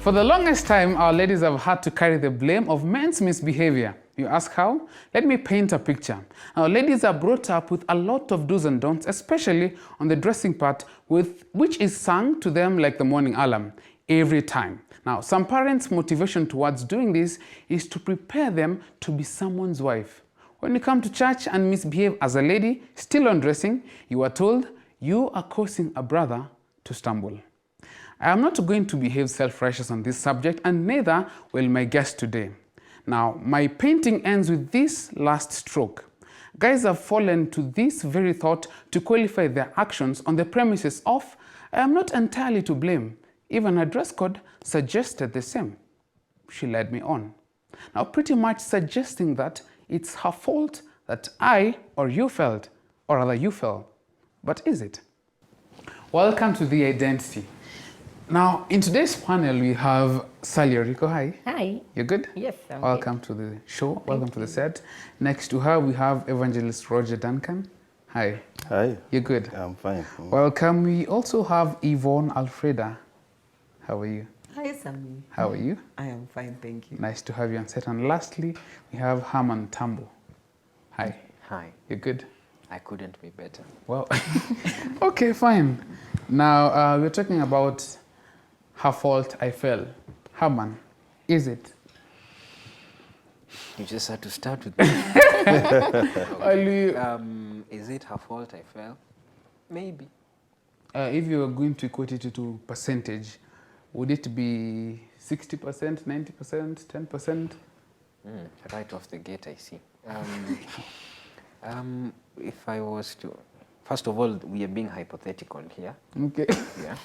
For the longest time, our ladies have had to carry the blame of men's misbehavior. You ask how? Let me paint a picture. Our ladies are brought up with a lot of do's and don'ts, especially on the dressing part, which is sung to them like the morning alarm every time. Now, some parents' motivation towards doing this is to prepare them to be someone's wife. When you come to church and misbehave as a lady, still undressing, you are told you are causing a brother to stumble. I am not going to behave self-righteous on this subject, and neither will my guest today. Now, my painting ends with this last stroke. Guys have fallen to this very thought to qualify their actions on the premises of, I am not entirely to blame. Even her dress code suggested the same. She led me on. Now, pretty much suggesting that it's her fault that I or you failed, or rather you fell. But is it? Welcome to The Identity. Now, in today's panel, we have Sally Oriko. Hi. Hi. You good? Yes, I'm Welcome good. to the show. Welcome to the set. Next to her, we have Evangelist Roger Duncan. Hi. Hi. You good? I'm fine. Welcome. We also have Yvonne Alfreda. How are you? Hi, Sammy. How are you? I am fine, thank you. Nice to have you on set. And lastly, we have Herman Tambo. Hi. Hi, You good? I couldn't be better. Well, okay, fine. Now, we're talking about her fault I fell. Herman, is it? You just had to start with that. Well, you, Is it her fault I fell? Maybe. if you were going to equate it to percentage, would it be 60%, 90%, 10%? Right off the gate, I see. If I was to... First of all, we are being hypothetical here. Okay. Yeah.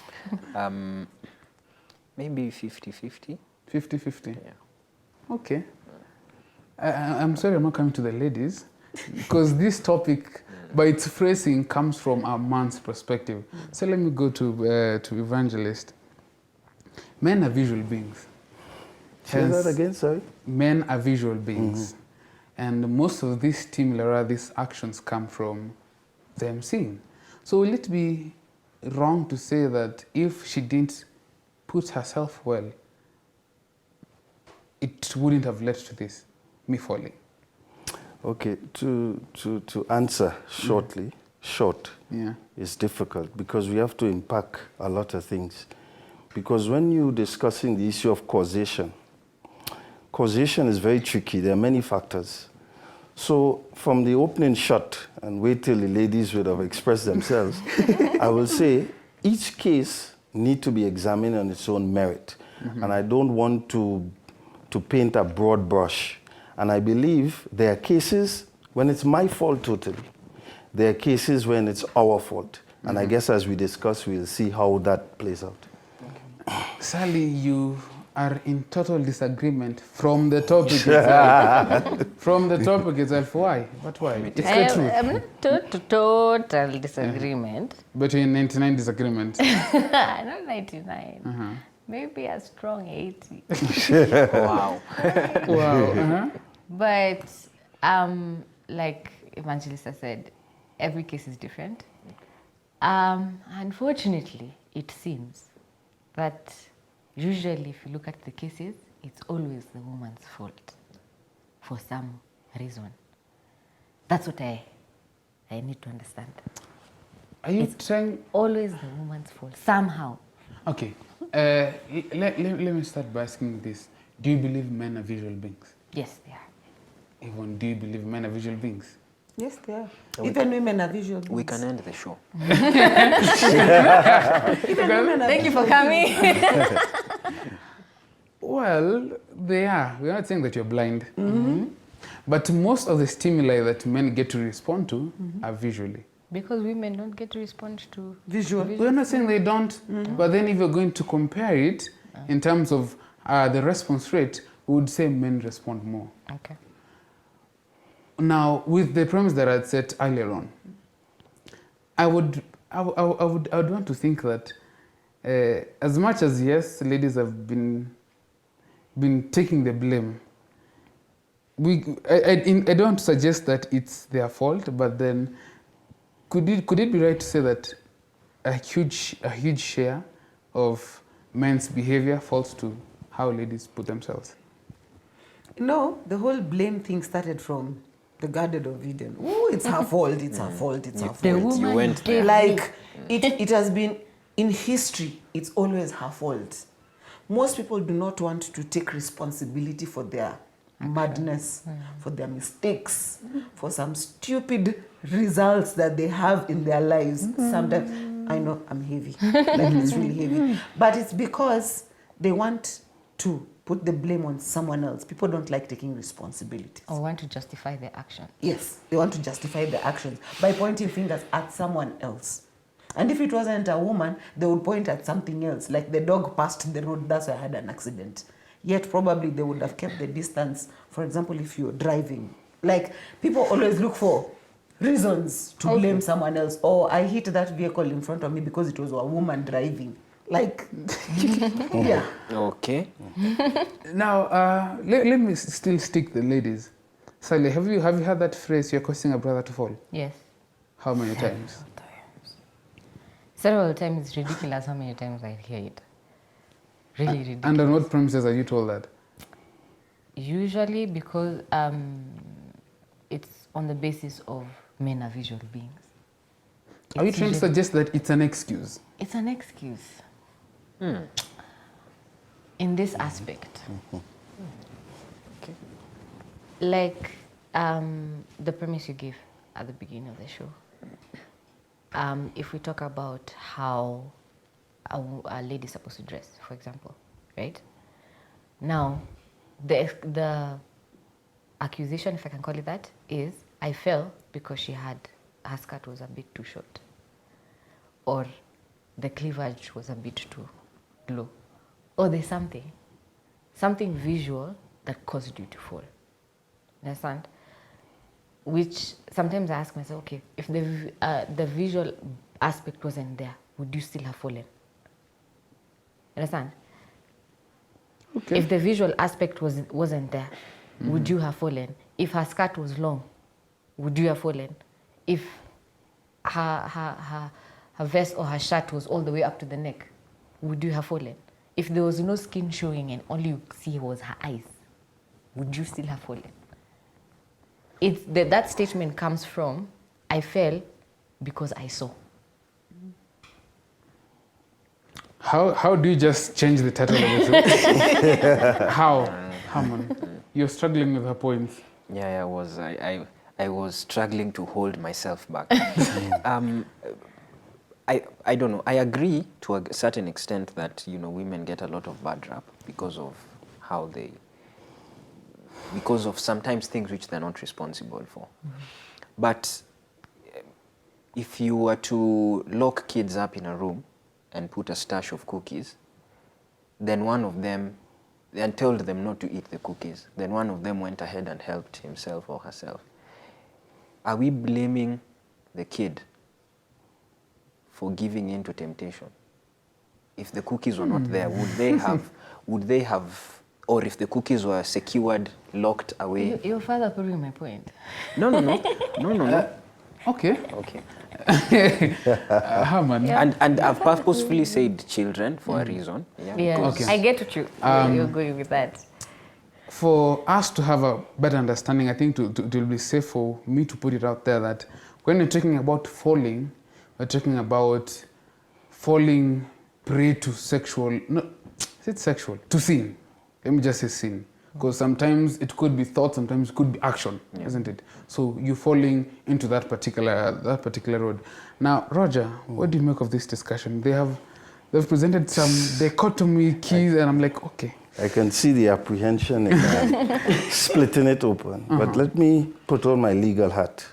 Maybe 50-50. 50-50. Yeah. Okay. I'm sorry I'm not coming to the ladies, because this topic, by its phrasing, comes from a man's perspective. So let me go to Evangelist. Men are visual beings. Say that again, sorry? Men are visual beings. And most of these stimuli, these actions come from them seeing. So will it be wrong to say that if she didn't put herself well, it wouldn't have led to this, me falling? Okay, to answer shortly, short Yeah. is difficult because we have to unpack a lot of things. Because when you're discussing the issue of causation is very tricky. There are many factors. So from the opening shot, and wait till the ladies would have expressed themselves, I will say each case need to be examined on its own merit. And I don't want to paint a broad brush. And I believe there are cases when it's my fault totally. There are cases when it's our fault. And I guess as we discuss, we'll see how that plays out. Sally, you are in total disagreement from the topic itself. From the topic itself. Why? But why? It's the truth. I'm not total disagreement. Between 99 disagreement. Not 99. Maybe a strong 80. Wow. Wow. But like Evangelista said, every case is different. Unfortunately, it seems that usually if you look at the cases, it's always the woman's fault for some reason. That's what I need to understand. Are you trying? Always the woman's fault, somehow. Okay. Let me start by asking this. Do you believe men are visual beings? Yes, they are. Yvonne, do you believe men are visual beings? Yes, they are. Even women are visual beings. We can end the show. Even women are Thank you for coming. Well, they are. We're not saying that you're blind. But most of the stimuli that men get to respond to are visually. Because women don't get to respond to visual. We're not saying they don't, but then if you're going to compare it in terms of the response rate, we would say men respond more. Okay. Now, with the premise that I'd set earlier on, I would want to think that as much as, yes, ladies have been taking the blame, I don't want to suggest that it's their fault, but then could it be right to say that a huge share of men's behavior falls to how ladies put themselves? No, the whole blame thing started from the Garden of Eden. Oh, it's her fault, it's her fault, it's her fault. The woman You went gave Like, it has been, in history, it's always her fault. Most people do not want to take responsibility for their madness, for their mistakes, for some stupid results that they have in their lives. Sometimes, I know I'm heavy, like it's really heavy, but it's because they want to put the blame on someone else. People don't like taking responsibility. or want to justify their action. Yes, they want to justify their actions by pointing fingers at someone else. And if it wasn't a woman, they would point at something else, like the dog passed the road, that's why I had an accident. Yet probably they would have kept the distance. For example, if you're driving. Like, people always look for reasons to blame someone else. Oh, I hit that vehicle in front of me because it was a woman driving. Like, yeah. Okay. Now, let me still stick the ladies. Sally, have you heard that phrase, you're causing a brother to fall? Yes. How many times? Several times. It's ridiculous how many times I hear it. Really ridiculous. And on what premises are you told that? Usually because it's on the basis of men are visual beings. Are you It's trying to usually- suggest that it's an excuse? It's an excuse. In this aspect. Like the premise you gave at the beginning of the show. If we talk about how a lady is supposed to dress, for example, right? Now, the accusation, if I can call it that, is I fell because her skirt was a bit too short, or the cleavage was a bit too low, or there's something visual that caused you to fall. Understand? Which sometimes I ask myself, okay, if the visual aspect wasn't there, would you still have fallen? Understand? Okay. If the visual aspect wasn't there, would you have fallen? If her skirt was long, would you have fallen? If her vest or her shirt was all the way up to the neck, would you have fallen? If there was no skin showing and all you see was her eyes, would you still have fallen? That statement comes from, I fell because I saw. How do you just change the title of the show? How? Harmon, you're struggling with her points. Yeah, I was struggling to hold myself back. I don't know. I agree to a certain extent that, you know, women get a lot of bad rap because of how they, because of sometimes things which they're not responsible for. But if you were to lock kids up in a room and put a stash of cookies, then one of them, and told them not to eat the cookies, then one of them went ahead and helped himself or herself. Are we blaming the kid for giving in to temptation? If the cookies were not there, would they have, or if the cookies were secured, locked away? Your father proving my point. No. Okay. Okay. Harmon. Yeah. And I've purposefully said children for a reason. Yeah. Yeah, because- Okay. I get what you're going with that. For us to have a better understanding, I think it will be safe for me to put it out there that when we're talking about falling, we're talking about falling prey to sexual, no, is it sexual? To sin. Let me just say sin. Because sometimes it could be thought, sometimes it could be action, isn't it? So you're falling into that particular road. Now, Roger, what do you make of this discussion? They've presented some dichotomy keys, and I'm like, okay. I can see the apprehension in splitting it open. But let me put on my legal hat.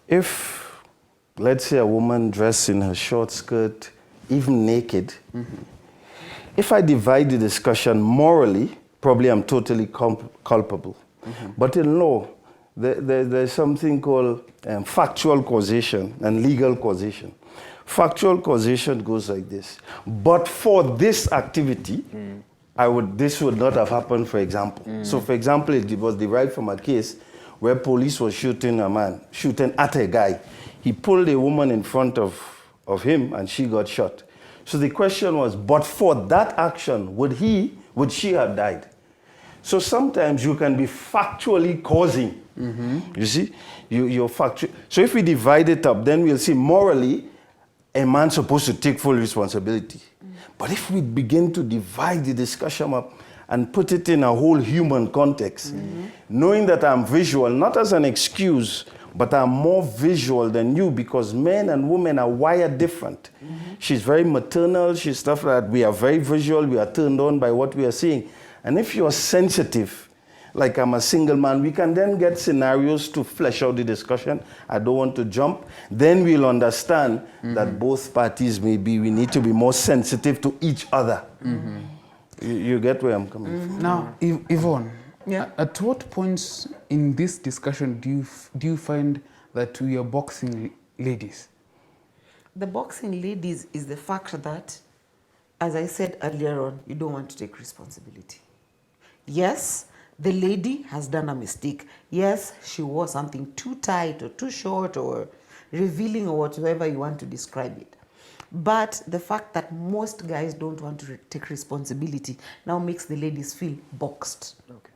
If, let's say, a woman dressed in her short skirt, even naked, if I divide the discussion morally, probably I'm totally culpable. But in law, there's something called factual causation and legal causation. Factual causation goes like this. But for this activity, this would not have happened, for example. So, for example, it was derived from a case where police was shooting at a guy. He pulled a woman in front of him and she got shot. So the question was, but for that action, would she have died? So sometimes you can be factually causing. You see, you're factual. So if we divide it up, then we'll see morally, a man's supposed to take full responsibility. But if we begin to divide the discussion up and put it in a whole human context, knowing that I'm visual, not as an excuse, but I'm more visual than you because men and women are wired different. She's very maternal, she's stuff like that. We are very visual, we are turned on by what we are seeing. And if you're sensitive, like I'm a single man, we can then get scenarios to flesh out the discussion. I don't want to jump. Then we'll understand that both parties we need to be more sensitive to each other. You get where I'm coming from? Now, Yvonne, Yeah. at what points in this discussion do you find that we are boxing ladies? The boxing ladies is the fact that, as I said earlier on, you don't want to take responsibility. Yes, the lady has done a mistake. Yes, she wore something too tight or too short or revealing or whatever you want to describe it. But the fact that most guys don't want to take responsibility now makes the ladies feel boxed. Okay.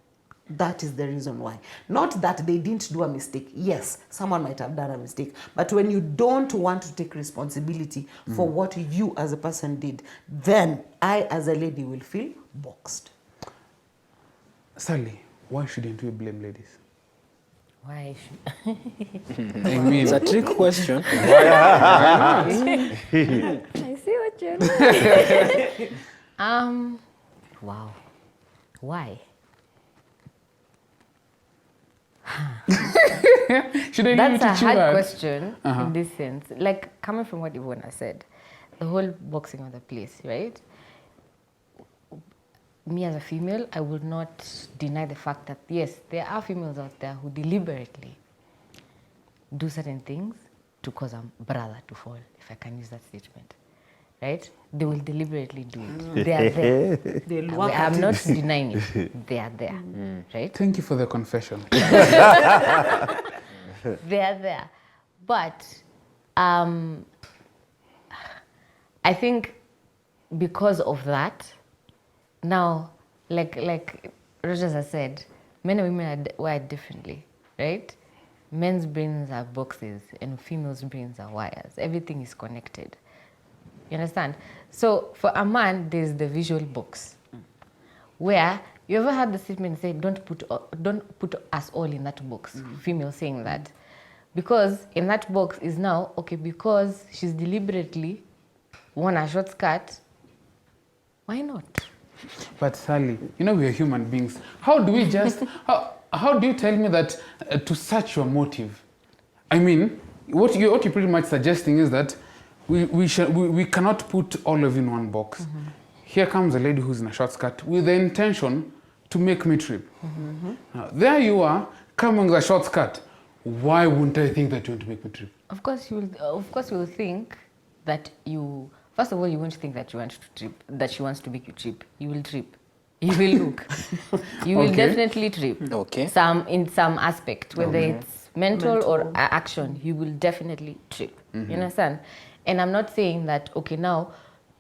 That is the reason why. Not that they didn't do a mistake. Yes, someone might have done a mistake. But when you don't want to take responsibility for what you as a person did, then I as a lady will feel boxed. Sally, why shouldn't we blame ladies? Why should I mean, It's a trick question. I see what you're doing. Wow. Why? should I leave you That's to a chew hard out? question in this sense. Like, coming from what Ivona said, the whole boxing of the place, right? Me as a female, I would not deny the fact that, yes, there are females out there who deliberately do certain things to cause a brother to fall, if I can use that statement, right? They will deliberately do it. They are there. They'll work I'm at not it. denying it. They are there, right? Thank you for the confession. They are there. But I think because of that, now, like Rogers has said, men and women are wired differently, right? Men's brains are boxes and females' brains are wires. Everything is connected. You understand? So for a man, there's the visual box, where you ever heard the statement say, "Don't put us all in that box." Female saying that, because in that box is now okay because she's deliberately worn a short skirt. Why not? But Sally, you know we are human beings. How do we just, how do you tell me that to search your motive? I mean, what you're pretty much suggesting is that we cannot put all of you in one box. Here comes a lady who's in a short skirt with the intention to make me trip. Now, there you are, coming with a short skirt. Why wouldn't I think that you want to make me trip? Of course you will think that you. First of all, you won't think that you want to trip, that she wants to make you trip. You will trip. You will look. You will Okay. definitely trip. Okay. In some aspect, whether it's mental or action, you will definitely trip. You understand? And I'm not saying that, okay, now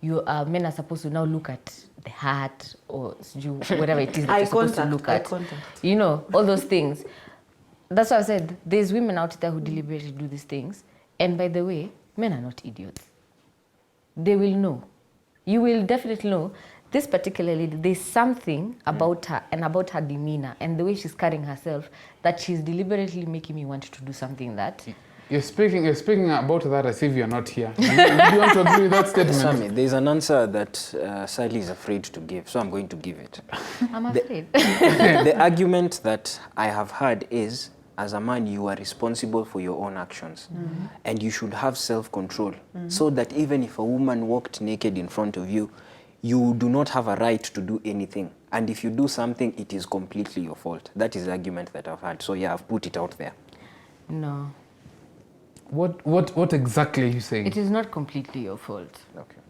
men are supposed to now look at the heart or whatever it is that Eye you're supposed to contact, look eye at. contact. You know, all those things. That's why I said there's women out there who deliberately do these things. And by the way, men are not idiots. They will know. You will definitely know. This particular lady, there's something about her and about her demeanor and the way she's carrying herself that she's deliberately making me want to do something that... You're speaking about that as if you're not here. Do you want to agree with that statement? Sammy, there's an answer that Sally is afraid to give, so I'm going to give it. I'm afraid. The argument that I have heard is, as a man, you are responsible for your own actions. And you should have self-control. So that even if a woman walked naked in front of you, you do not have a right to do anything. And if you do something, it is completely your fault. That is the argument that I've heard. So yeah, I've put it out there. No. What exactly are you saying? It is not completely your fault. Okay.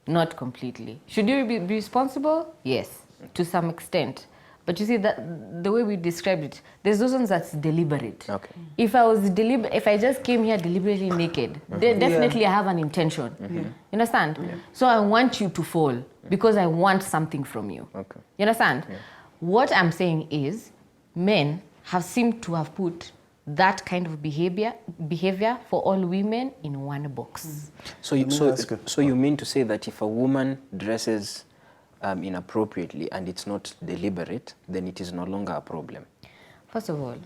Not completely. Should you be responsible? Yes, to some extent. But you see that the way we described it, there's those ones that's deliberate. Okay. If I just came here deliberately naked, then definitely I have an intention. You understand? So I want you to fall because I want something from you. Okay. You understand? What I'm saying is, men have seemed to have put that kind of behavior for all women in one box. So you mean to say that if a woman dresses inappropriately and it's not deliberate, then it is no longer a problem? First of all,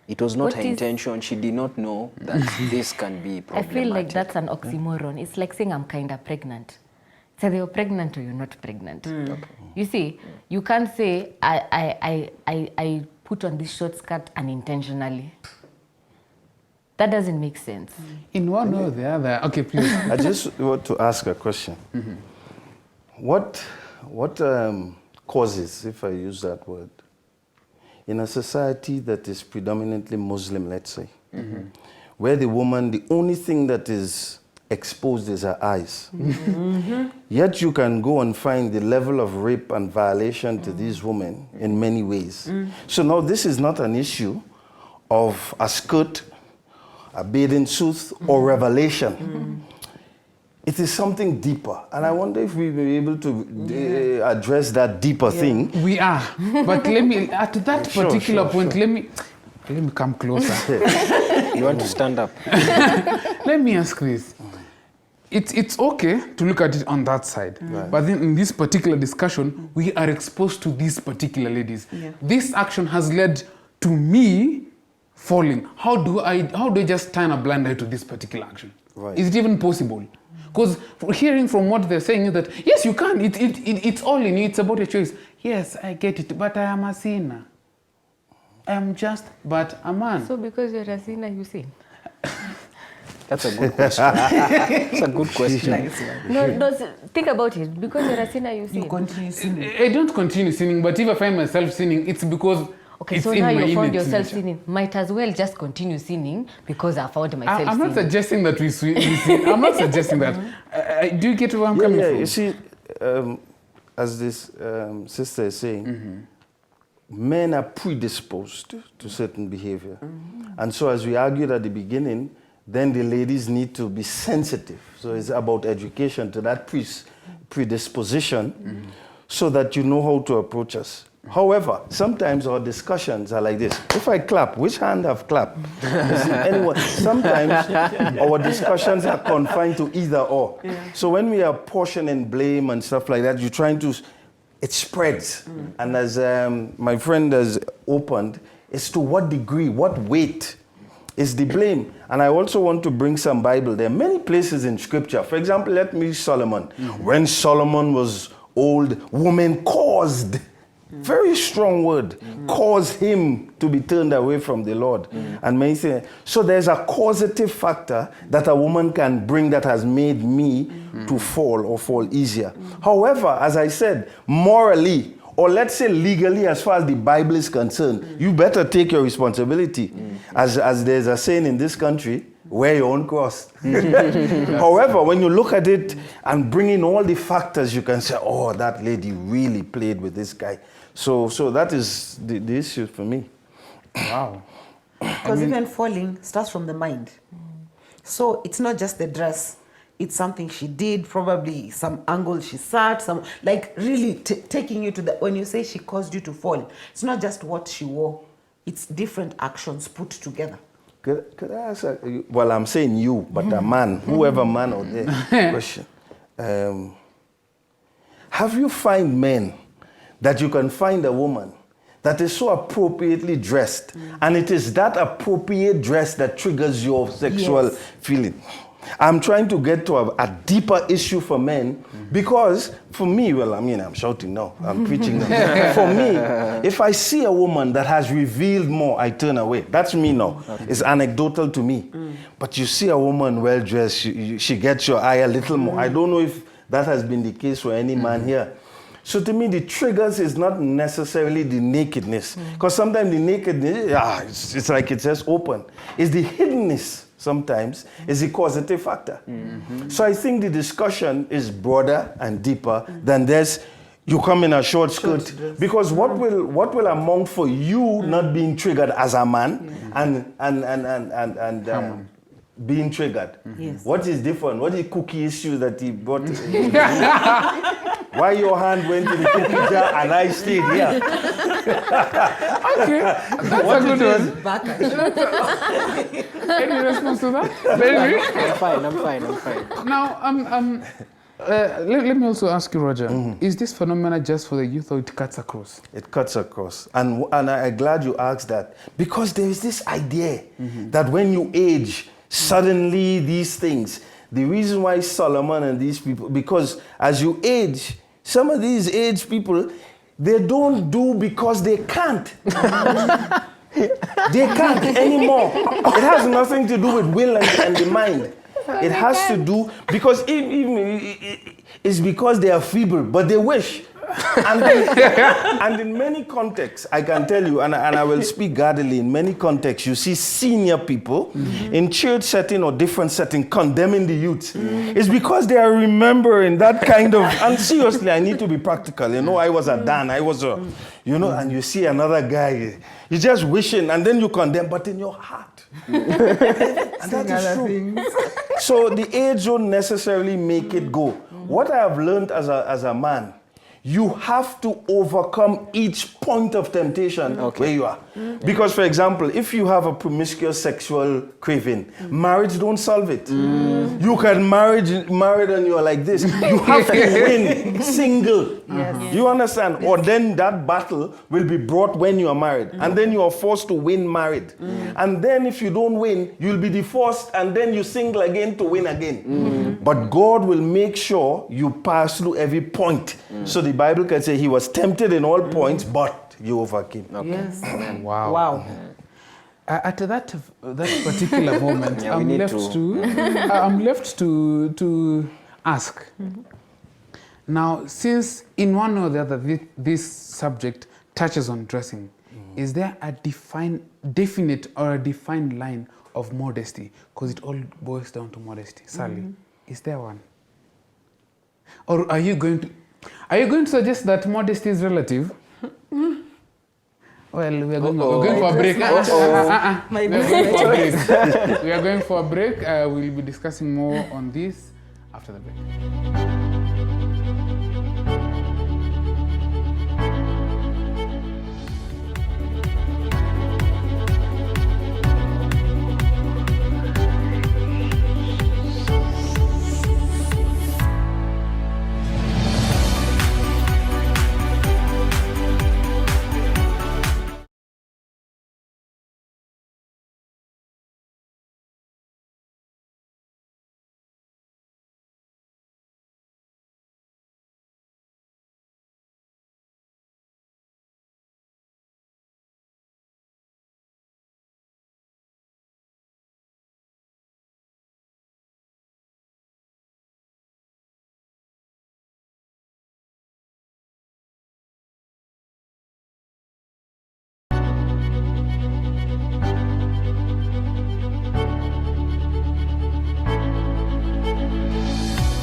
it was not What her is- intention. She did not know that this can be I problematic. feel like that's an oxymoron. It's like saying I'm kind of pregnant. It's either you're pregnant or you're not pregnant. You see, you can't say I put on this short skirt unintentionally. That doesn't make sense. In one way or the other. Okay, please. I just want to ask a question. What causes, if I use that word, in a society that is predominantly Muslim, let's say, where the woman, the only thing that is exposed is her eyes. Yet you can go and find the level of rape and violation to these women in many ways. So now this is not an issue of a skirt, a bathing suit, or revelation. It is something deeper. And I wonder if we were able to address that deeper thing. We are. But let me, at that Sure, particular sure, point, sure. let me come closer. You want to stand up? Let me ask this. It's okay to look at it on that side. But then in this particular discussion, we are exposed to these particular ladies. This action has led to me falling. How do I just turn a blind eye to this particular action? Right. Is it even possible? Because hearing from what they're saying is that, yes, you can. It's all in you. It's about your choice. Yes, I get it, but I am a sinner. I am just but a man. So because you're a sinner, you sin. That's a good question. That's a good question. No, think about it. Because you're a sinner, you sin. You continue sinning. I don't continue sinning, but if I find myself sinning, it's because Okay, it's so in now my you found innate yourself nature. sinning. Might as well just continue sinning because I found myself I'm not sinning. suggesting that we sin. I'm not suggesting that. Do you get where I'm coming from? You see, as this sister is saying, men are predisposed to certain behavior. And so as we argued at the beginning, then the ladies need to be sensitive. So it's about education to that predisposition so that you know how to approach us. However, sometimes our discussions are like this. If I clap, which hand have clapped? Sometimes our discussions are confined to either or. So when we are portioning blame and stuff like that, you're trying to, it spreads. And as my friend has opened, it's to what degree, what weight is the blame. And I also want to bring some Bible. There are many places in Scripture. For example, let me use Solomon. When Solomon was old, women caused, very strong word, caused him to be turned away from the Lord. And many things. So there's a causative factor that a woman can bring that has made me to fall or fall easier. However, as I said, morally, or let's say legally, as far as the Bible is concerned, you better take your responsibility. As there's a saying in this country, wear your own cross. However, when you look at it and bring in all the factors, you can say, oh, that lady really played with this guy. So that is the issue for me. Wow. Because even falling starts from the mind. So it's not just the dress. It's something she did, probably some angle she sat, some like really taking you to the, when you say she caused you to fall, it's not just what she wore. It's different actions put together. Could I ask, well, I'm saying you, but a man, whoever man out there, question. Have you find men that you can find a woman that is so appropriately dressed, and it is that appropriate dress that triggers your sexual feeling? I'm trying to get to a deeper issue for men because for me, well, I mean, I'm shouting now, I'm preaching now. For me, if I see a woman that has revealed more, I turn away. That's me now. It's anecdotal to me. But you see a woman well-dressed, she gets your eye a little more. I don't know if that has been the case for any man here. So to me, the triggers is not necessarily the nakedness. Because sometimes the nakedness, it's like it says open. It's the hiddenness sometimes is the causative factor. So I think the discussion is broader and deeper than this. You come in a short Short skirt. dress. Because what will amount for you not being triggered as a man and being triggered? Yes. What is different? What is cookie issue that he brought? Why your hand went to the cookie jar and I stayed here? Okay, that's a good one. Back Any response to that? Baby? I'm fine. Now, let me also ask you, Roger. Is this phenomena just for the youth, or it cuts across? It cuts across. And I'm glad you asked that. Because there is this idea that when you age, suddenly these things, the reason why Solomon and these people, because as you age, some of these aged people, they don't do because they can't. They can't anymore. It has nothing to do with will and the mind. It has to do, because it's because they are feeble, but they wish. And in many contexts, I can tell you, and I will speak guardedly, in many contexts, you see senior people in church setting or different setting condemning the youth. It's because they are remembering that kind of, and seriously, I need to be practical. You know, I was a Dan, I was a, you know, and you see another guy, you're just wishing, and then you condemn, but in your heart. And that is true. So the age don't necessarily make it go. What I have learned as a man, you have to overcome each point of temptation where you are. Because, for example, if you have a promiscuous sexual craving, marriage don't solve it. You can married and you're like this. You have to win single. You understand? Or then that battle will be brought when you are married. And then you are forced to win married. And then if you don't win, you'll be divorced and then you single again to win again. But God will make sure you pass through every point. So the Bible can say he was tempted in all points, but you overcame. Yes. Wow. Wow. At that particular moment, Yeah, we I'm need left to ask. Now, since in one or the other this subject touches on dressing, is there a definite or a defined line of modesty? Because it all boils down to modesty. Sally, is there one? Or are you going to suggest that modesty is relative? Well, we are going for a break. We are going for a break. We'll be discussing more on this after the break.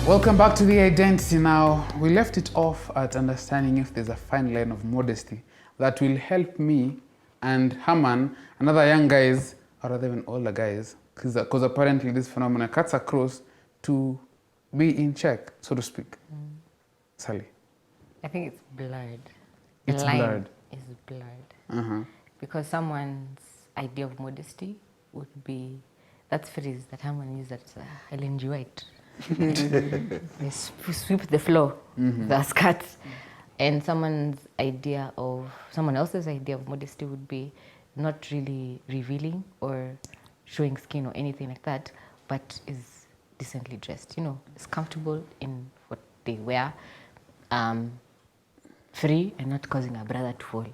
Welcome back to The Identity. Now, we left it off at understanding if there's a fine line of modesty that will help me and Haman and other young guys, or rather even older guys, because apparently this phenomenon cuts across, to be in check, so to speak. Sally? I think it's blurred. It's the line blurred. is blurred. Because someone's idea of modesty would be that phrase that Haman used, that Ellen G. White. They sweep the floor, the skirt. And someone else's idea of modesty would be not really revealing or showing skin or anything like that, but is decently dressed. You know, is comfortable in what they wear, free and not causing a brother to fall.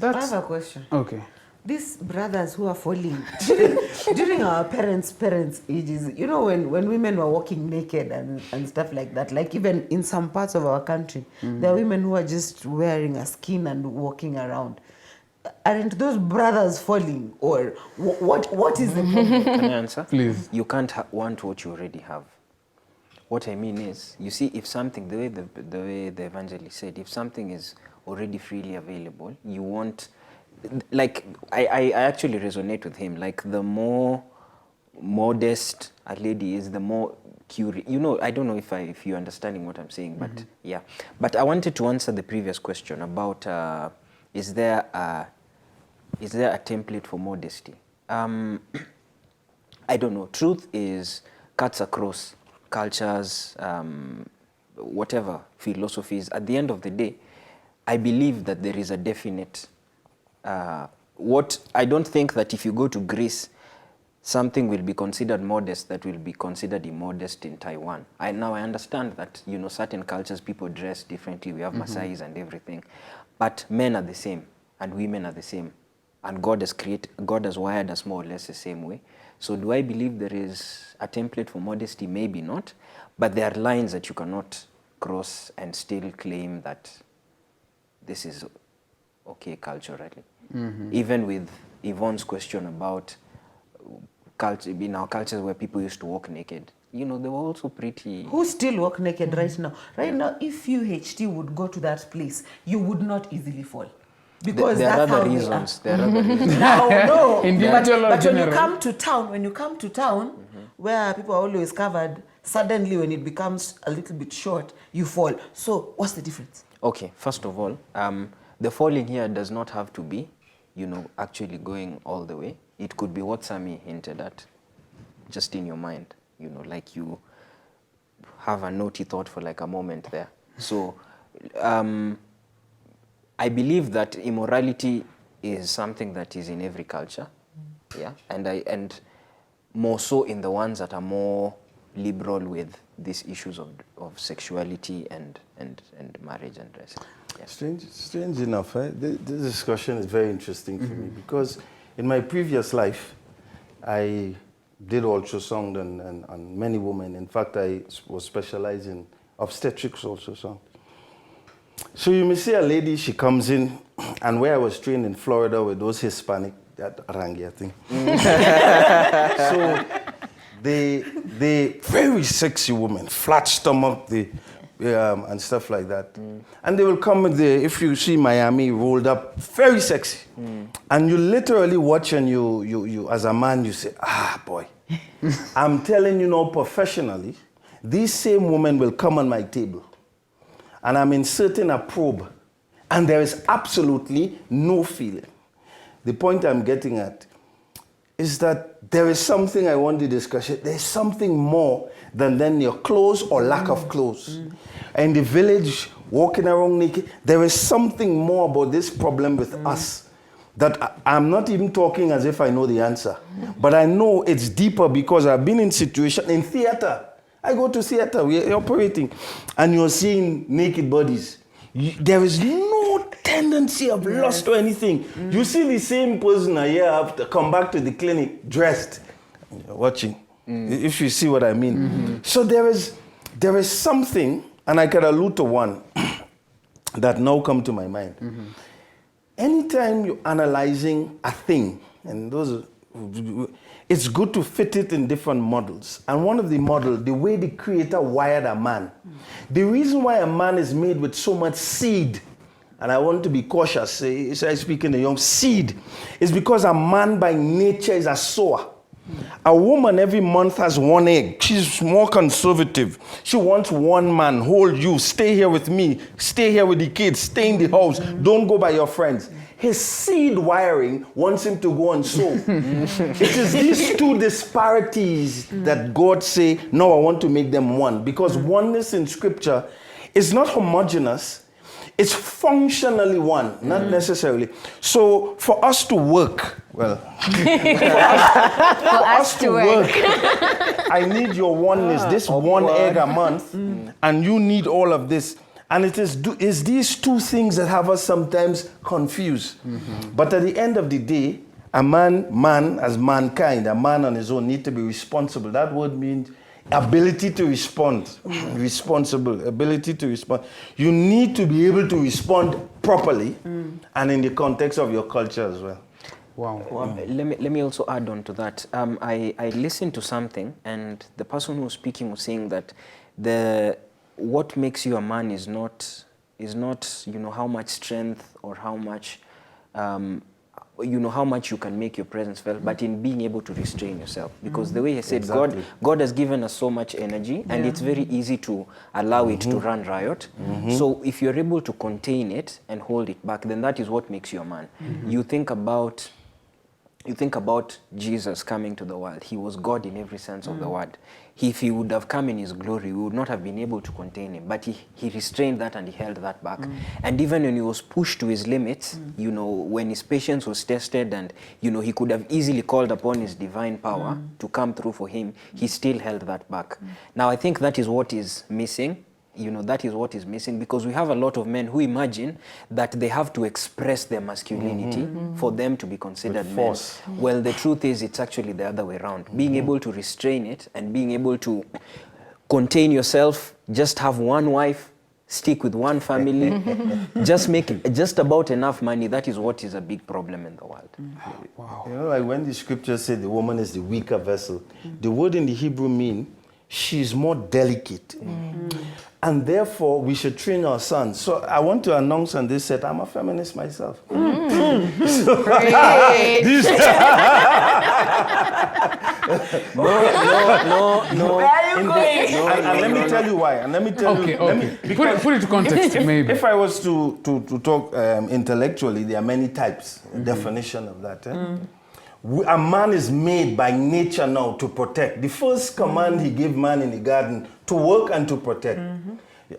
I have a question. Okay. These brothers who are falling during our parents' ages, you know, when women were walking naked and stuff like that, like even in some parts of our country, there are women who are just wearing a skin and walking around. Aren't those brothers falling, or what is the problem? Can I answer? Please. You can't want what you already have. what I mean is, you see, if something, the way the evangelist said, if something is already freely available, you want, like, I actually resonate with him. Like, the more modest a lady is, the more curious. You know, I don't know if you're understanding what I'm saying, but yeah. But I wanted to answer the previous question about is there a template for modesty? I don't know. Truth is cuts across cultures, whatever philosophies. At the end of the day, I believe that there is a definite. What I don't think that if you go to Greece, something will be considered modest that will be considered immodest in Taiwan. I understand that, you know, certain cultures, people dress differently. We have Maasais and everything, but men are the same and women are the same, and God has wired us more or less the same way. So do I believe there is a template for modesty? Maybe not, but there are lines that you cannot cross and still claim that this is okay culturally. Even with Yvonne's question about culture, in our cultures where people used to walk naked, you know, they were also pretty. Who still walk naked right now? Right now, if you HT would go to that place, you would not easily fall. Because There are that's other how reasons. There are other reasons. No. Individual or But when you general? come to town, where people are always covered, suddenly when it becomes a little bit short, you fall. So what's the difference? Okay, first of all, the falling here does not have to be, you know, actually going all the way. It could be what Sami hinted at, just in your mind, you know, like you have a naughty thought for like a moment there. So I believe that immorality is something that is in every culture, yeah, and more so in the ones that are more liberal with these issues of sexuality and marriage and dressing. Yeah. Strange enough, this discussion is very interesting for me because in my previous life, I did ultrasound on many women. In fact, I was specialized in obstetrics ultrasound. So you may see a lady, she comes in, and where I was trained in Florida with those Hispanic, that Arangia thing. So they very sexy women, flat stomach, and stuff like that. And they will come with if you see Miami rolled up, very sexy. And you literally watch and you as a man, you say, boy. I'm telling you now professionally, these same women will come on my table and I'm inserting a probe and there is absolutely no feeling. The point I'm getting at is that there is something I want to discuss. There's something more than your clothes or lack of clothes. In the village, walking around naked, there is something more about this problem with us that I'm not even talking as if I know the answer. But I know it's deeper because I've been in situations, in theater. I go to theater, we're operating, and you're seeing naked bodies. There is no tendency of lust or anything. You see the same person a year after come back to the clinic dressed, watching, if you see what I mean. So there is something, and I can allude to one that now come to my mind. Anytime you're analyzing a thing, and it's good to fit it in different models. And one of the models, the way the creator wired a man. The reason why a man is made with so much seed, and I want to be cautious, I speak in the young, seed, is because a man by nature is a sower. A woman every month has one egg. She's more conservative. She wants one man, hold you, stay here with me, stay here with the kids, stay in the house, don't go by your friends. His seed wiring wants him to go and sow. It is these two disparities that God say, no, I want to make them one. Because oneness in scripture is not homogeneous. It's functionally one, not necessarily. So for us to work, well, for us to work, I need your oneness, this one egg a month, and you need all of this. And it is these two things that have us sometimes confused. But at the end of the day, a man as mankind, a man on his own need to be responsible. That word means ability to respond, responsible, ability to respond. You need to be able to respond properly and in the context of your culture as well. Wow. Let me also add on to that. I listened to something and the person who was speaking was saying that what makes you a man is not you know how much strength or how much you know how much you can make your presence felt, but in being able to restrain yourself. Because the way he said, Exactly. God has given us so much energy, and it's very easy to allow it to run riot. So if you're able to contain it and hold it back, then that is what makes you a man. You think about Jesus coming to the world. He was God in every sense of the word. If he would have come in his glory, we would not have been able to contain him. But he restrained that and he held that back. And even when he was pushed to his limits, you know, when his patience was tested and, you know, he could have easily called upon his divine power to come through for him, he still held that back. Now, I think that is what is missing. You know, that is what is missing, because we have a lot of men who imagine that they have to express their masculinity for them to be considered men. force. Well, the truth is it's actually the other way around. Being able to restrain it and being able to contain yourself, just have one wife, stick with one family, just make just about enough money, that is what is a big problem in the world. You know, like when the scripture said the woman is the weaker vessel, the word in the Hebrew means she's more delicate. And therefore, we should train our sons. So I want to announce on this set, I'm a feminist myself. No. Where are you going? And let me tell you why. And let me tell Okay, you. okay. Put it to context, maybe. If I was to talk intellectually, there are many types, definition of that. A man is made by nature now to protect. The first command he gave man in the garden, to work and to protect.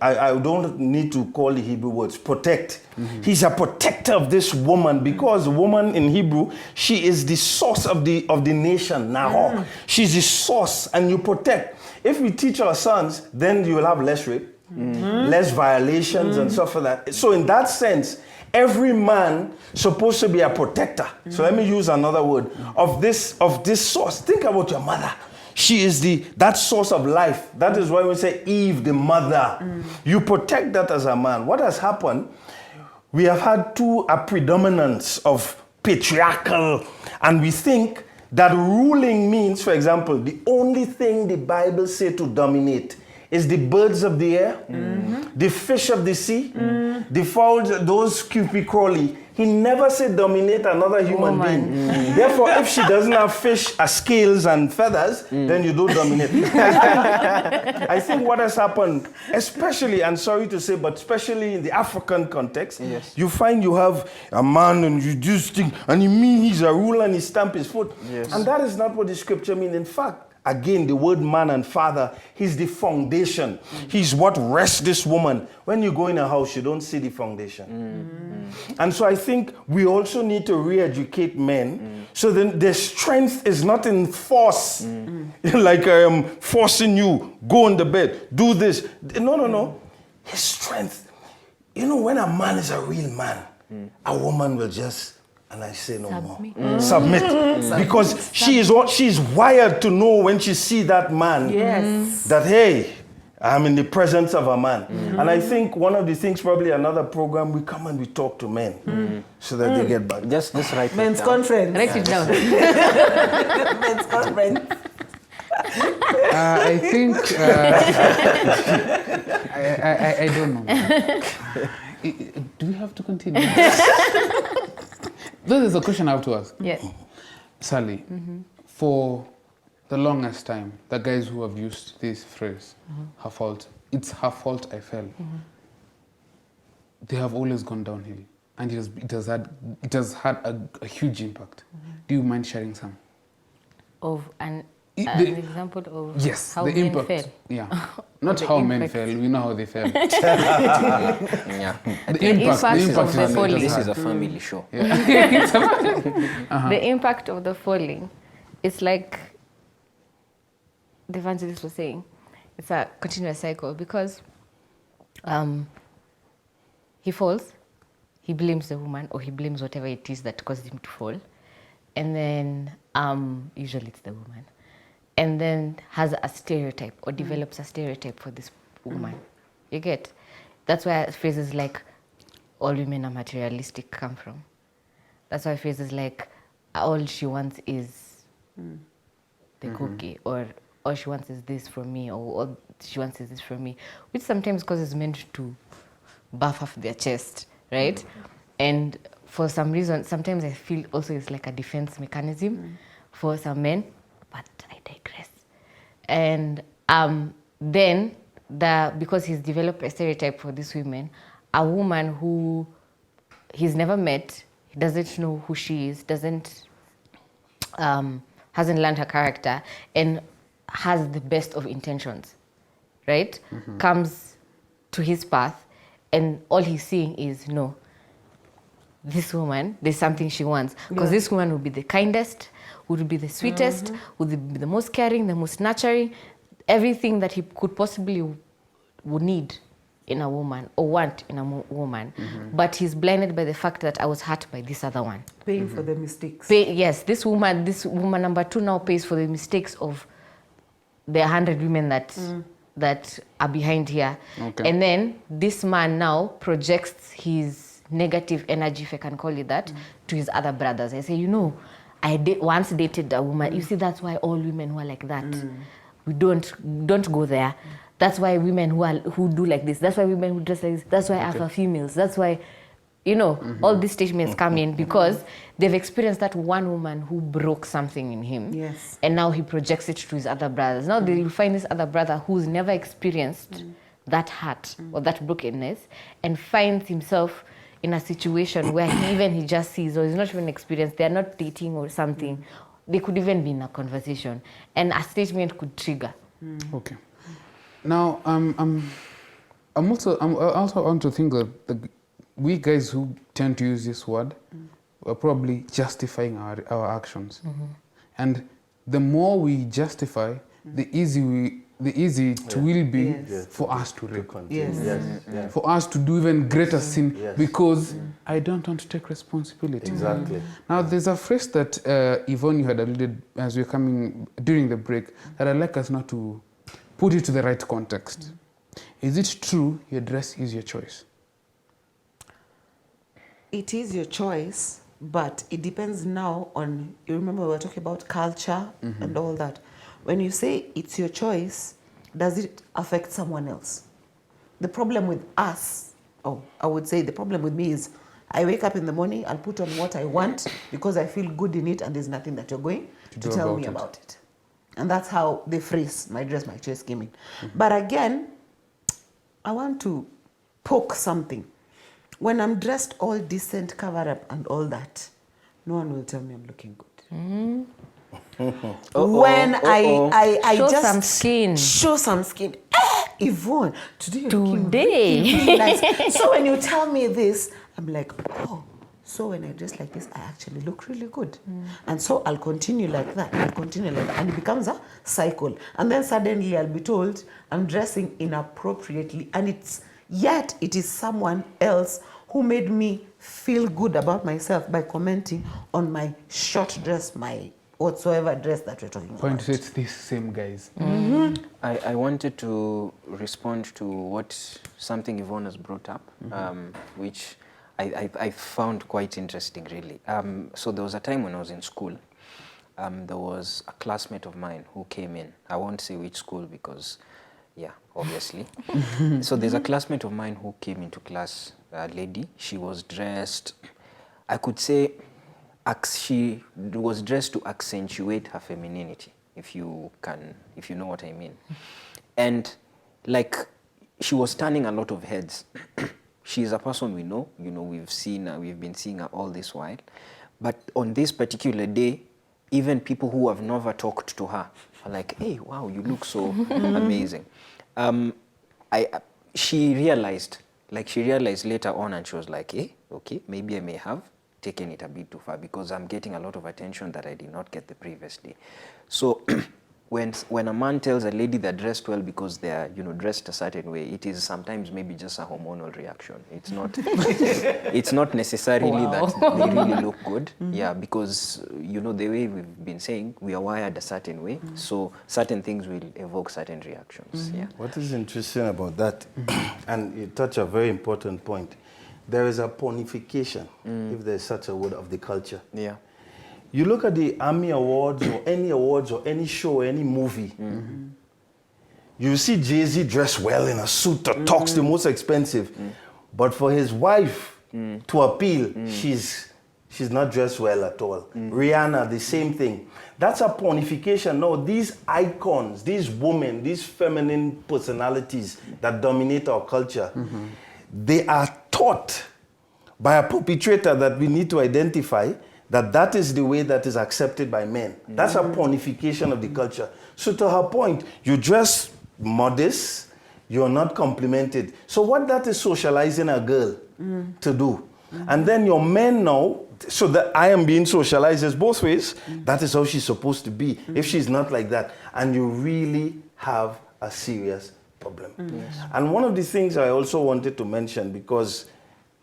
I don't need to call the Hebrew words, protect. He's a protector of this woman, because woman in Hebrew, she is the source of the nation, Nahor. She's the source, and you protect. If we teach our sons, then you will have less rape, less violations and stuff like that. So in that sense, every man supposed to be a protector. So let me use another word of this source. Think about your mother. She is that source of life. That is why we say Eve, the mother. You protect that as a man. What has happened? We have had a predominance of patriarchal, and we think that ruling means, for example, the only thing the Bible says to dominate is the birds of the air, the fish of the sea, the fowls, those creepy crawly. He never said dominate another human being. Therefore, if she doesn't have fish, scales and feathers, then you don't dominate. I think what has happened, especially, and sorry to say, but especially in the African context, you find you have a man and you just think, and you mean he's a ruler and he stamp his foot. And that is not what the scripture means. In fact, again, the word man and father, he's the foundation. He's what rests this woman. When you go in a house, you don't see the foundation. And so I think we also need to re-educate men so then their strength is not in force. Like I am forcing you, go on the bed, do this. No. His strength. You know, when a man is a real man, a woman will just... And I say no more. Submit. Because she's wired to know when she sees that man that, hey, I'm in the presence of a man. And I think one of the things, probably another program, we come and we talk to men so that they get back. Just write Men's it down. conference. Write it down. Men's conference. I think I don't know. Do we have to continue? This is a question I have to ask. Yes. Sally, for the longest time, the guys who have used this phrase, her fault, it's her fault I fell, they have always gone downhill. And it has had a huge impact. Do you mind sharing some? Of an example of how the men impact. fell. Yeah. Not The how men impact. fell, we know how they fell. Yeah. The impact of the falling. This is a family show. The impact of the falling, it's like the evangelist was saying, it's a continuous cycle, because he falls, he blames the woman, or he blames whatever it is that caused him to fall, and then usually it's the woman, and then has a stereotype or develops a stereotype for this woman. You get? That's where phrases like all women are materialistic come from. That's why phrases like all she wants is the cookie, or all she wants is this from me, or she wants is this from me, which sometimes causes men to buff up their chest, right? And for some reason, sometimes I feel also it's like a defense mechanism for some men, but I digress. And then, because he's developed a stereotype for these women, a woman who he's never met, he doesn't know who she is, hasn't learned her character, and has the best of intentions, right? Comes to his path, and all he's seeing is, no, this woman, there's something she wants. Because this woman would be the kindest, would be the sweetest, would be the most caring, the most nurturing, everything that he could possibly would need in a woman or want in a woman. But he's blinded by the fact that I was hurt by this other one. Paying for the mistakes. Yes, this woman number 2 now pays for the mistakes of the 100 women that are behind here. Okay. And then this man now projects his negative energy, if I can call it that, to his other brothers. I say, I once dated a woman. You see, that's why all women who are like that, we don't go there. That's why women who do like this. That's why women who dress like this. That's why alpha females. That's why, all these statements come in because they've experienced that one woman who broke something in him. Yes. And now he projects it to his other brothers. Now they will find this other brother who's never experienced that hurt or that brokenness and finds himself in a situation where he just sees, or he's not even experienced, they're not dating or something. They could even be in a conversation. And a statement could trigger. Okay. Now, I'm also want to think that we guys who tend to use this word are probably justifying our actions. And the more we justify, the easy it will be for us to rape. For us to do even greater sin because I don't want to take responsibility. Exactly. Now, there's a phrase that Yvonne, you had alluded as we were coming during the break that I'd like us not to put it to the right context. Is it true your dress is your choice? It is your choice, but it depends now on, you remember we were talking about culture and all that. When you say it's your choice, does it affect someone else? The problem with us, I would say the problem with me is I wake up in the morning, I'll put on what I want because I feel good in it and there's nothing that you're going to tell me about it. And that's how the phrase, my dress, my choice came in. But again, I want to poke something. When I'm dressed all decent, cover up and all that, no one will tell me I'm looking good. When I Show just some skin. show some skin. Yvonne, today you're looking Today. really nice. So when you tell me this, I'm like, so when I dress like this, I actually look really good. And so I'll continue like that. And it becomes a cycle. And then suddenly I'll be told I'm dressing inappropriately. And it is someone else who made me feel good about myself by commenting on my short dress, my whatsoever dress that we're talking Point about. to it's these same guys. I wanted to respond to something Yvonne has brought up, which I found quite interesting, really. So there was a time when I was in school. There was a classmate of mine who came in. I won't say which school because, obviously. So there's a classmate of mine who came into class, a lady. She was dressed, I could say, she was dressed to accentuate her femininity, if you know what I mean. And like, she was turning a lot of heads. She's a person we know, we've been seeing her all this while. But on this particular day, even people who have never talked to her are like, hey, wow, you look so amazing. She realized later on, and she was like, hey, okay, maybe I may have taken it a bit too far because I'm getting a lot of attention that I did not get the previous day. So when a man tells a lady they're dressed well because they're dressed a certain way, it is sometimes maybe just a hormonal reaction. It's not it's not necessarily that they really look good. Yeah, because the way we've been saying, we are wired a certain way, so certain things will evoke certain reactions. Yeah. What is interesting about that, and you touch a very important point, there is a ponification, if there's such a word, of the culture. Yeah. You look at the Army Awards or any show, any movie, You see Jay-Z dress well in a suit or talks the most expensive. But for his wife to appeal, she's not dressed well at all. Rihanna, the same thing. That's a pornification. No, these icons, these women, these feminine personalities that dominate our culture, they are taught by a perpetrator that we need to identify that is the way that is accepted by men. That's a pornification of the culture. So to her point, you dress modest, you're not complimented. So what that is socializing a girl to do. And then your men now, so that I am being socialized as both ways, that is how she's supposed to be. If she's not like that, and you really have a serious problem. And one of the things I also wanted to mention, because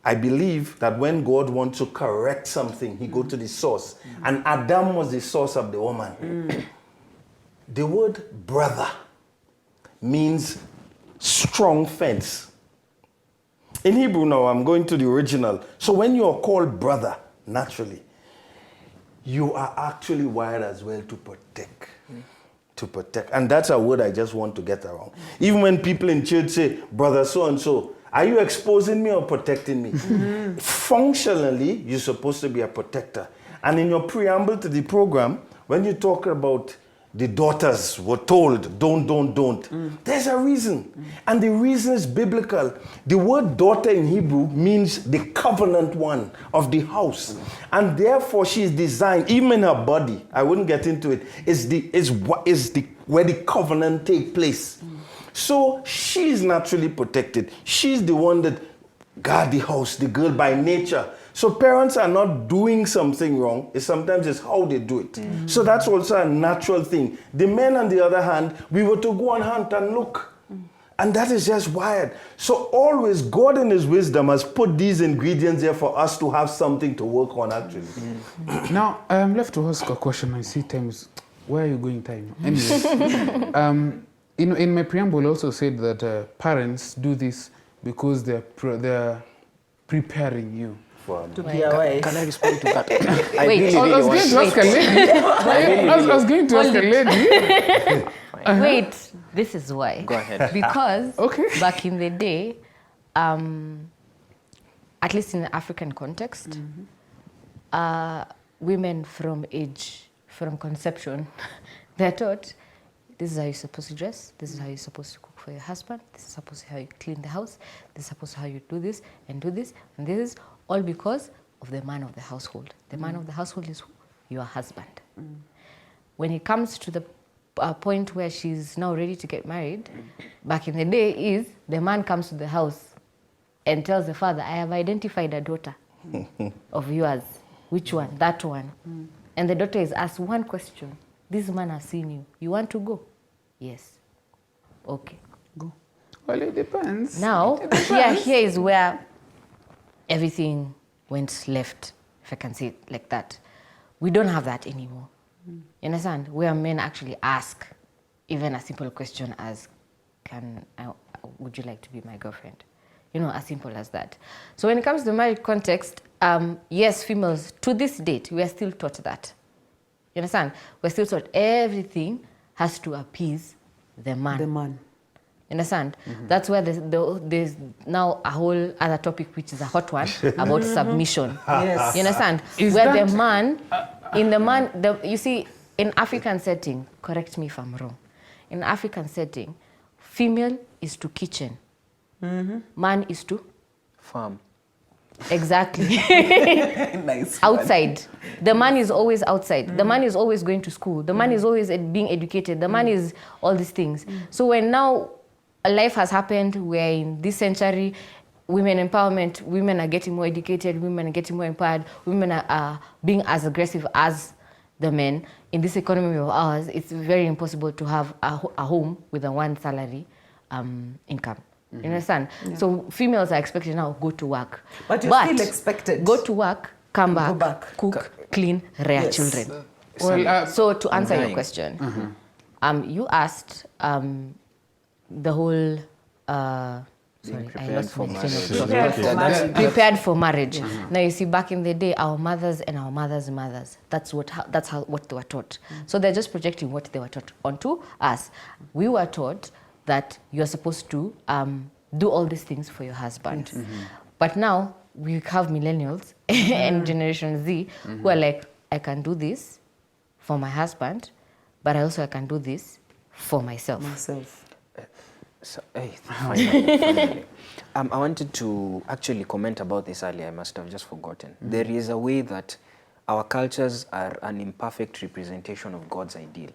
I believe that when God wants to correct something, he go to the source. And Adam was the source of the woman. The word brother means strong fence. In Hebrew now, I'm going to the original. So when you are called brother, naturally, you are actually wired as well to protect. To protect. And that's a word I just want to get around. Even when people in church say, brother so-and-so, are you exposing me or protecting me? Functionally, you're supposed to be a protector. And in your preamble to the program, when you talk about the daughters were told, don't. There's a reason. And the reason is biblical. The word daughter in Hebrew means the covenant one of the house. And therefore she is designed, even in her body, I wouldn't get into it, is where the covenant take place. So she's naturally protected. She's the one that guard the house, the girl by nature. So parents are not doing something wrong. Sometimes it's how they do it. So that's also a natural thing. The men, on the other hand, we were to go and hunt and look. And that is just wired. So always God in his wisdom has put these ingredients there for us to have something to work on actually. Now, I'm left to ask a question. I see times. Where are you going, time? Anyway, in my preamble also said that parents do this because they're preparing you. To be a wife. Can I respond to that? Wait, I was going to ask a lady. I was going to ask a lady. Wait, this is why. Go ahead. Because Okay. back in the day, at least in the African context, women from conception, they're taught, this is how you're supposed to dress, this is how you're supposed to cook for your husband, this is supposed to how you clean the house, this is supposed to how you do this, and this is all because of the man of the household. The man of the household is who? Your husband. When it comes to the point where she's now ready to get married, back in the day is the man comes to the house and tells the father, I have identified a daughter of yours. Which one? That one. And the daughter is asked one question. This man has seen you. You want to go? Yes. Okay, go. Well, it depends. Now, here is where everything went left, if I can say it like that. We don't have that anymore. You understand? Where men actually ask even a simple question as, would you like to be my girlfriend? You know, as simple as that. So when it comes to the marriage context, yes, females, to this date, we are still taught that. You understand? We're still taught everything has to appease the man. The man. You understand? That's where there's now a whole other topic, which is a hot one, about submission. Yes. You understand? Is where that- the man, you see, in African setting, correct me if I'm wrong, in African setting, female is to kitchen, man is to? Farm. Exactly. Nice. Outside. The man is always outside. The man is always going to school. The man is always being educated. The man is all these things. So when now a life has happened, we're in this century, women empowerment, women are getting more educated, women are getting more empowered, women are being as aggressive as the men. In this economy of ours, it's very impossible to have a home with a one salary income. You understand? Yeah. So females are expected now go to work. But you're still expected. Go to work, come back, Go back. cook, clean, rear Yes. children. Well, So to answer your question, you asked the whole. Sorry, I lost my train of thought. Prepared for marriage. Now you see, back in the day, our mothers and our mothers' mothers, that's what they were taught. So they're just projecting what they were taught onto us. We were taught that you're supposed to do all these things for your husband. But now we have millennials and Generation Z who are like, I can do this for my husband, but I can do this for myself. So, hey, finally. I wanted to actually comment about this earlier. I must have just forgotten. There is a way that our cultures are an imperfect representation of God's ideal.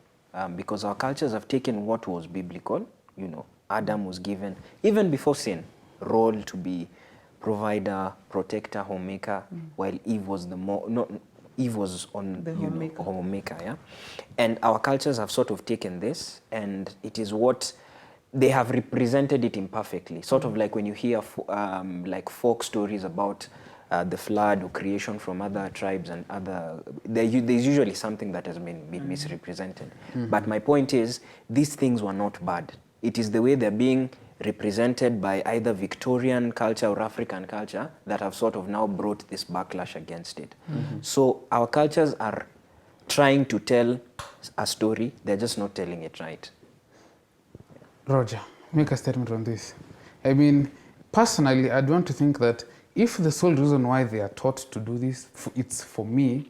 Because our cultures have taken what was biblical. You know, Adam was given, even before sin, role to be provider, protector, homemaker, while Eve was Eve was on the homemaker, yeah. And our cultures have sort of taken this, and it is what they have represented it imperfectly. Sort of like when you hear like folk stories about the flood or creation from other tribes and other, there's usually something that has been misrepresented. But my point is, these things were not bad. It is the way they're being represented by either Victorian culture or African culture that have sort of now brought this backlash against it. So our cultures are trying to tell a story, they're just not telling it right. Roger, make a statement on this. I mean, personally, I'd want to think that if the sole reason why they are taught to do this, it's for me,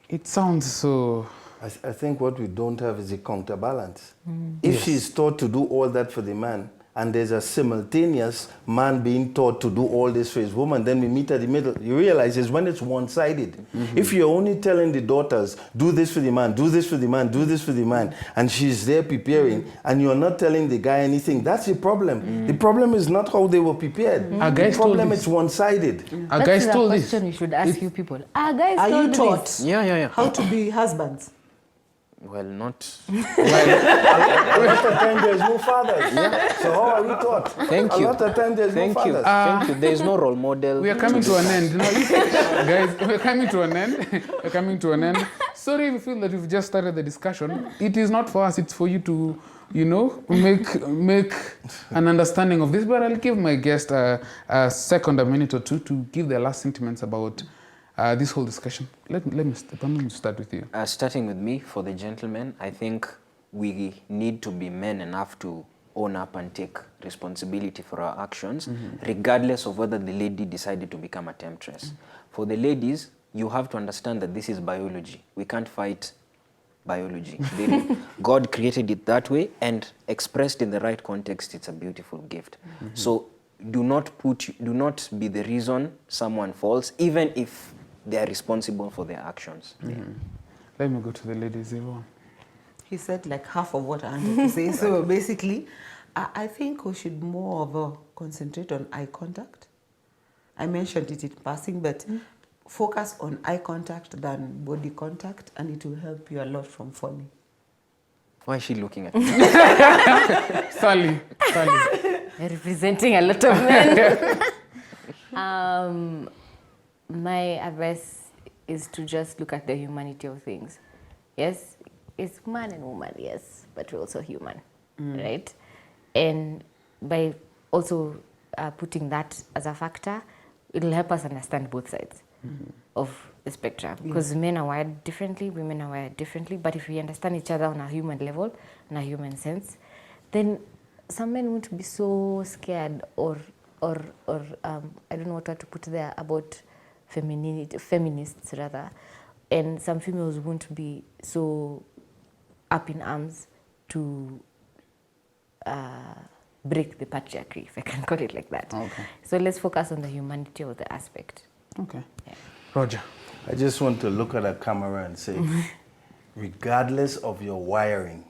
it sounds so... I think what we don't have is a counterbalance. If she's taught to do all that for the man, and there's a simultaneous man being taught to do all this for his woman, then we meet at the middle. You realize is when it's one-sided. If you're only telling the daughters, do this for the man, do this for the man, do this for the man, and she's there preparing, and you're not telling the guy anything, that's the problem. The problem is not how they were prepared. The problem is one-sided. That's the question we should ask you people. Are you taught Yeah. how to be husbands? Well, not... A lot of time there's no fathers. So how are we taught? Thank you. A lot of time there's no fathers. Thank you. There is no role model. We are coming to an end. Guys, we're coming to an end. We're coming to an end. Sorry if you feel that we've just started the discussion. It is not for us, it's for you to, you know, make an understanding of this. But I'll give my guest a minute or two to give their last sentiments about this whole discussion. Let me start with you. Starting with me, for the gentlemen, I think we need to be men enough to own up and take responsibility for our actions, regardless of whether the lady decided to become a temptress. For the ladies, you have to understand that this is biology. We can't fight biology. God created it that way, and expressed in the right context, it's a beautiful gift. So do not be the reason someone falls, even if they are responsible for their actions. Let me go to the ladies, everyone. He said like half of what I wanted to say. So basically, I think we should more of a concentrate on eye contact. I mentioned it in passing, but focus on eye contact than body contact, and it will help you a lot from falling. Why is she looking at me? Sally. Representing a lot of men. My advice is to just look at the humanity of things. Yes, it's man and woman, yes, but we're also human, right? And by also putting that as a factor, it'll help us understand both sides of the spectrum. Because men are wired differently, women are wired differently, but if we understand each other on a human level, in a human sense, then some men won't be so scared or I don't know what to put there about feminists rather, and some females won't be so up in arms to break the patriarchy, if I can call it like that. Okay. So let's focus on the humanity of the aspect. Okay. Yeah. Roger. I just want to look at a camera and say, regardless of your wiring,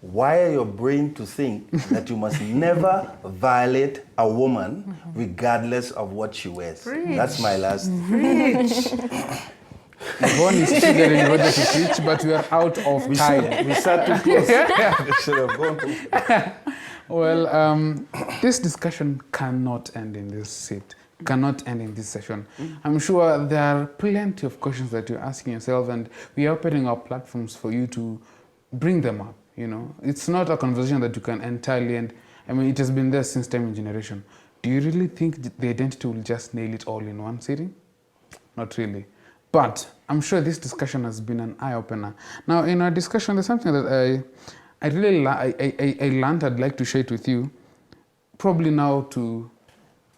wire your brain to think that you must never violate a woman regardless of what she wears. That's my last. Yvonne is triggering Roger to preach, but we are out of time. We sat too close. They should have gone. Well, this discussion cannot end in this seat, cannot end in this session. I'm sure there are plenty of questions that you're asking yourself, and we are opening our platforms for you to bring them up. You know, it's not a conversation that you can entirely end. I mean, it has been there since time and generation. Do you really think the identity will just nail it all in one sitting? Not really. But I'm sure this discussion has been an eye-opener. Now, in our discussion, there's something that I really I learned, I'd like to share it with you, probably now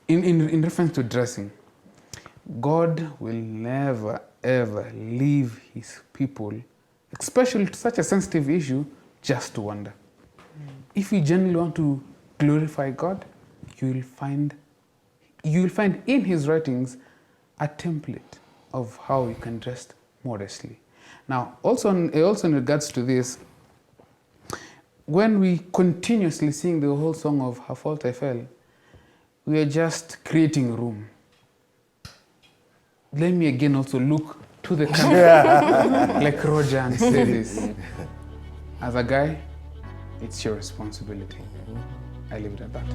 in reference to dressing. God will never ever leave his people, especially to such a sensitive issue, just to wonder. If you genuinely want to glorify God, you will find in his writings a template of how you can dress modestly. Now, also in regards to this, when we continuously sing the whole song of Her Fault I Fell, we are just creating room. Let me again also look to the camera like Roger and say this. As a guy, it's your responsibility. I leave it at that.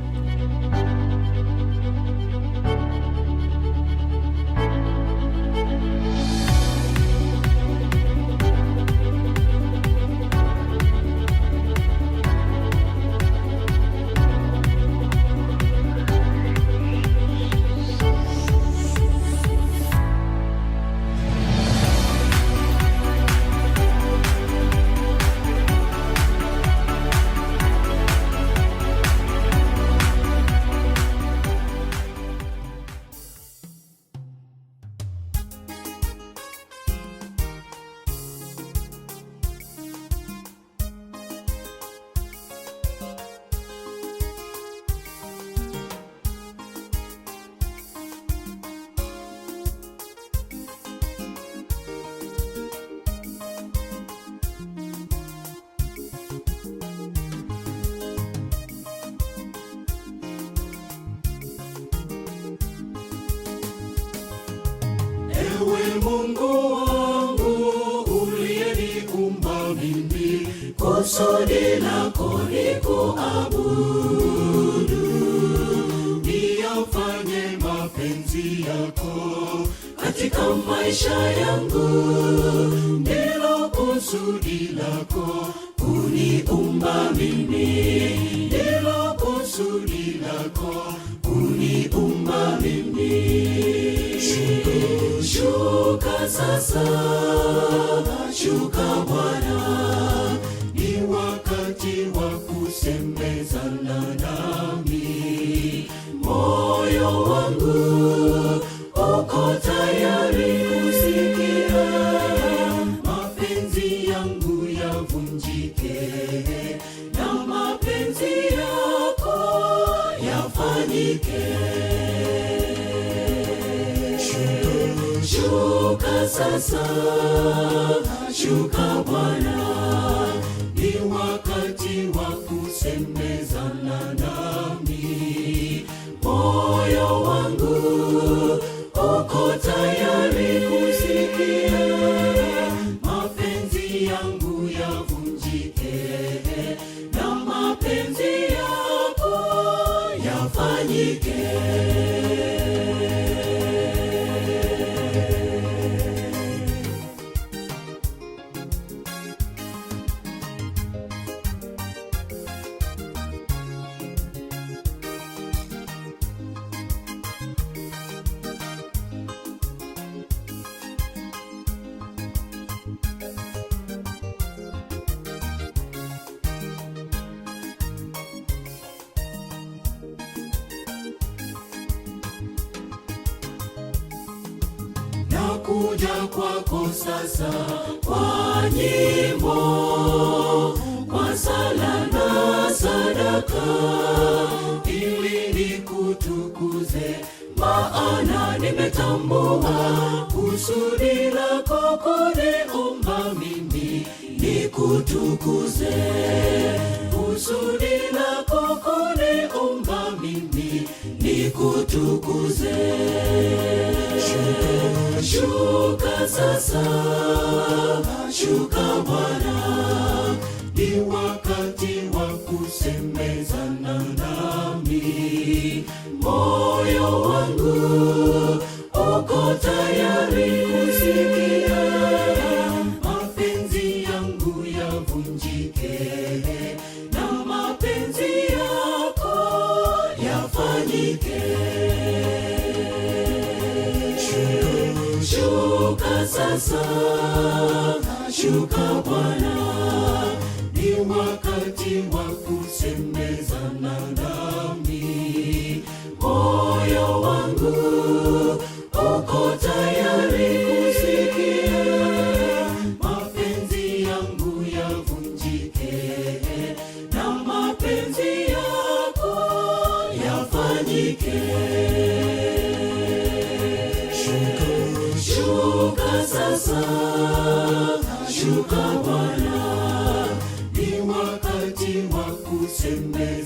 Ewe Mungu wangu uliyeniumba mimi, kusudi lako ni kuabudu, niyafanye mapenzi yako katika maisha yangu. Ndilo kusudi lako kuniumba mimi, ndilo kusudi lako kuniumba mimi. Shuka sasa, shuka Bwana, ni wakati wa kusemezana nami. Moyo wangu uko tayari kusikia, mapenzi yangu yavunjike na mapenzi yako yafanyike. Shuka sasa, shuka Bwana, ni wakati wa kusemezana nami. Moyo wangu uko tayari kusikia, mapenzi yangu yavunjike na mapenzi yako yafanyike. Nakuja kwako sasa kwa nyimbo, kwa sala na sadaka, ili nikutukuze, maana nimetambua kusudi lako kuniumba mimi nikutukuze. Kusudi lako kuniumba mimi nikutukuze. Shuka sasa, shuka Bwana, ni wakati wa kusemezana nami. Moyo wangu uko tayari kusikia, mapenzi yangu yavunjike na mapenzi yako yafanyike. Shuka sasa, shuka Bwana, ni wakati wa kusemezana nami. Moyo wangu uko tayari kusikia, mapenzi yangu yavunjike na mapenzi yako yafanyike. Shuka sasa, shuka Bwana, ni wakati wa kusemezana